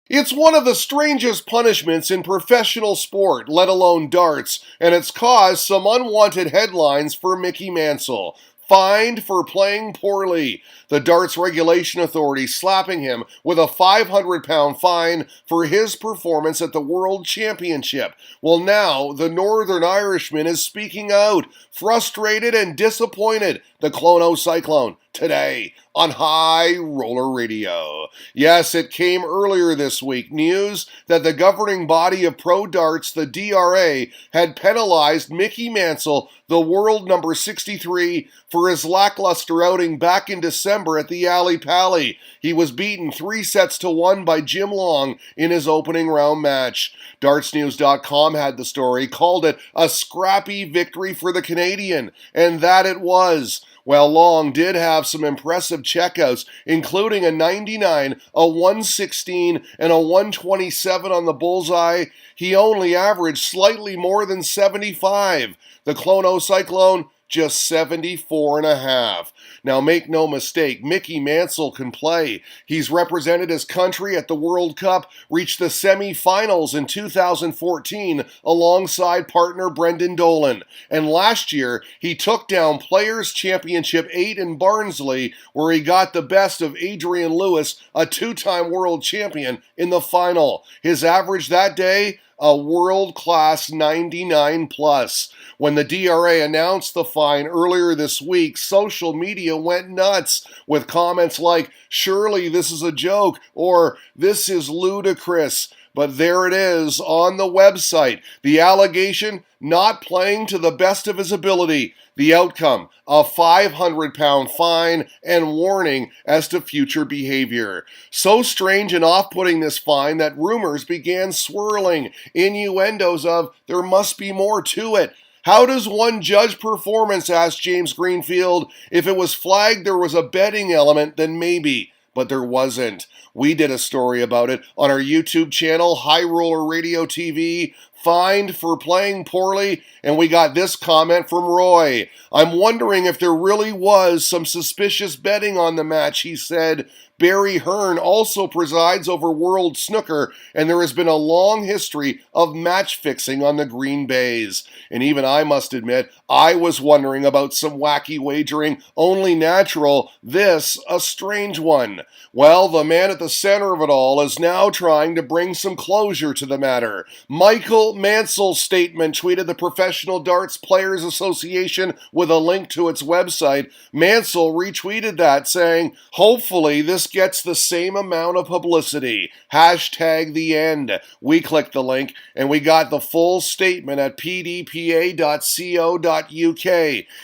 It's one of the strangest punishments in professional sport, let alone darts, and it's caused some unwanted headlines for Mickey Mansell. Fined for playing poorly. The Darts Regulation Authority slapping him with a £500 fine for his performance at the World Championship. Well, now the Northern Irishman is speaking out, frustrated and disappointed. The Clono Cyclone today on High Roller Radio. Yes, it came earlier this week. News that the governing body of pro darts, the DRA, had penalized Mickey Mansell, the world number 63, for his lackluster outing back in December at the Alley Pally. He was beaten 3-1 by Jim Long in his opening round match. DartsNews.com had the story, called it a scrappy victory for the Canadian, and that it was. Well, Long did have some impressive checkouts, including a 99, a 116, and a 127 on the bullseye. He only averaged slightly more than 75. The Clono Cyclone, just 74.5. Now, make no mistake, Mickey Mansell can play. He's represented his country at the World Cup, reached the semi-finals in 2014 alongside partner Brendan Dolan. And last year, he took down Players' Championship 8 in Barnsley, where he got the best of Adrian Lewis, a two-time world champion, in the final. His average that day, a world-class 99 plus. When the DRA announced the fine earlier this week, social media went nuts with comments like, "Surely this is a joke," or "This is ludicrous." But there it is on the website. The allegation, not playing to the best of his ability. The outcome, a £500 fine and warning as to future behavior. So strange and off-putting this fine that rumors began swirling, innuendos of there must be more to it. How does one judge performance, asked James Greenfield. If it was flagged there was a betting element, then maybe. But there wasn't. We did a story about it on our YouTube channel, High Roller Radio TV, fined for playing poorly, and we got this comment from Roy. "I'm wondering if there really was some suspicious betting on the match," he said. Barry Hearn also presides over World Snooker, and there has been a long history of match fixing on the Green Bays. And even I must admit, I was wondering about some wacky wagering, only natural, this a strange one. Well, the man at the center of it all is now trying to bring some closure to the matter. Michael Mansell's statement, tweeted the Professional Darts Players Association with a link to its website. Mansell retweeted that, saying, "Hopefully this gets the same amount of publicity. Hashtag the end." We clicked the link and we got the full statement at pdpa.co.uk.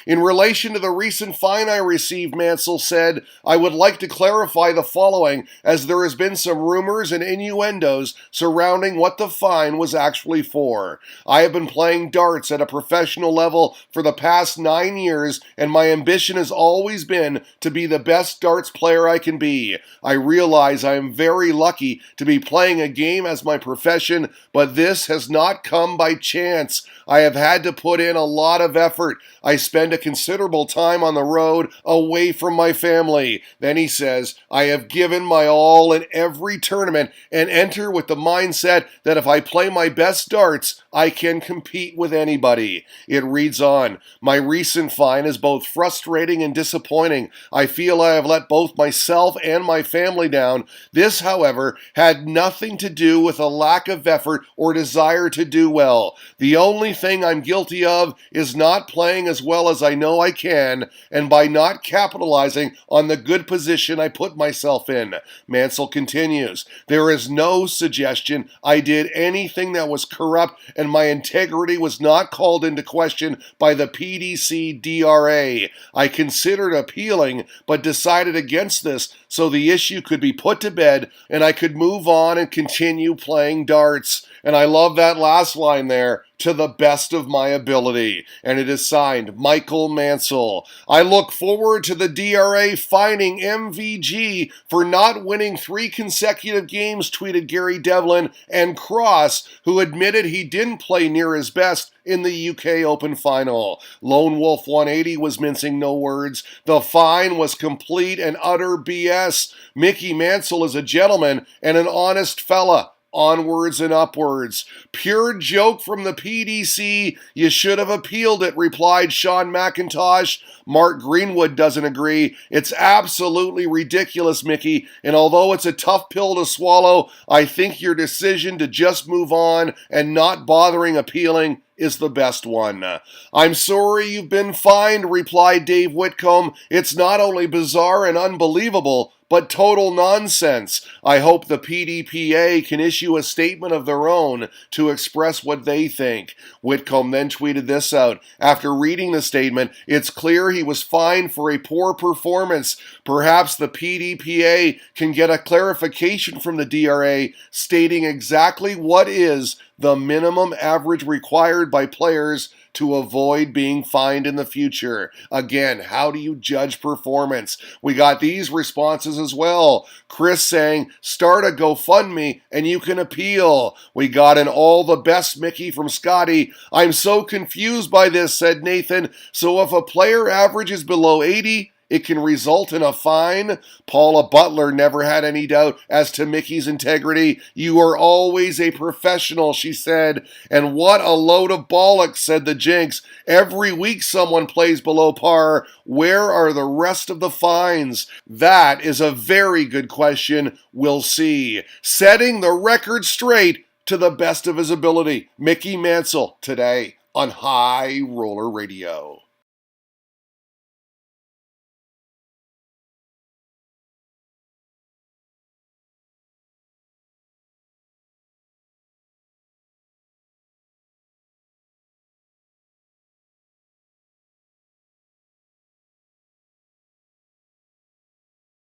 In relation to the recent fine I received, Mansell said, "I would like to clarify the following, as there has been some rumors and innuendos surrounding what the fine was actually for. I have been playing darts at a professional level for the past 9 years, and my ambition has always been to be the best darts player I can be. I realize I am very lucky to be playing a game as my profession, but this has not come by chance. I have had to put in a lot of effort. I spend a considerable time on the road, away from my family." Then he says, "I have given my all in every tournament and enter with the mindset that if I play my best darts, I can compete with anybody." It reads on, "My recent fine is both frustrating and disappointing. I feel I have let both myself and my family down. This, however, had nothing to do with a lack of effort or desire to do well. The only thing I'm guilty of is not playing as well as I know I can, and by not capitalizing on the good position I put myself in." Mansell continues, "There is no suggestion I did anything that was corrupt, and my integrity was not called into question by the PDC DRA. I considered appealing, but decided against this so the issue could be put to bed and I could move on and continue playing darts." And I love that last line there. to the best of my ability. And it is signed Michael Mansell. I look forward to the DRA fining MVG for not winning 3 consecutive games, tweeted Gary Devlin, and Cross, who admitted he didn't play near his best in the UK Open final. Lone Wolf 180 was mincing no words. The fine was complete and utter BS. Mickey Mansell is a gentleman and an honest fella. Onwards and upwards. Pure joke from the PDC. You should have appealed it, replied Sean McIntosh. Mark Greenwood doesn't agree. It's absolutely ridiculous, Mickey, and although it's a tough pill to swallow, I think your decision to just move on and not bothering appealing is the best one. I'm sorry you've been fined, replied Dave Whitcomb. It's not only bizarre and unbelievable, but total nonsense. I hope the PDPA can issue a statement of their own to express what they think. Whitcomb then tweeted this out. After reading the statement, it's clear he was fined for a poor performance. Perhaps the PDPA can get a clarification from the DRA stating exactly what is the minimum average required by players to avoid being fined in the future. Again, how do you judge performance? We got these responses as well. Chris saying, start a GoFundMe and you can appeal. We got an all the best Mickey from Scotty. I'm so confused by this, said Nathan. So if a player averages below 80, it can result in a fine? Paula Butler never had any doubt as to Mickey's integrity. You are always a professional, she said. And what a load of bollocks, said the Jinx. Every week someone plays below par. Where are the rest of the fines? That is a very good question. We'll see. Setting the record straight to the best of his ability. Mickey Mansell today on High Roller Radio.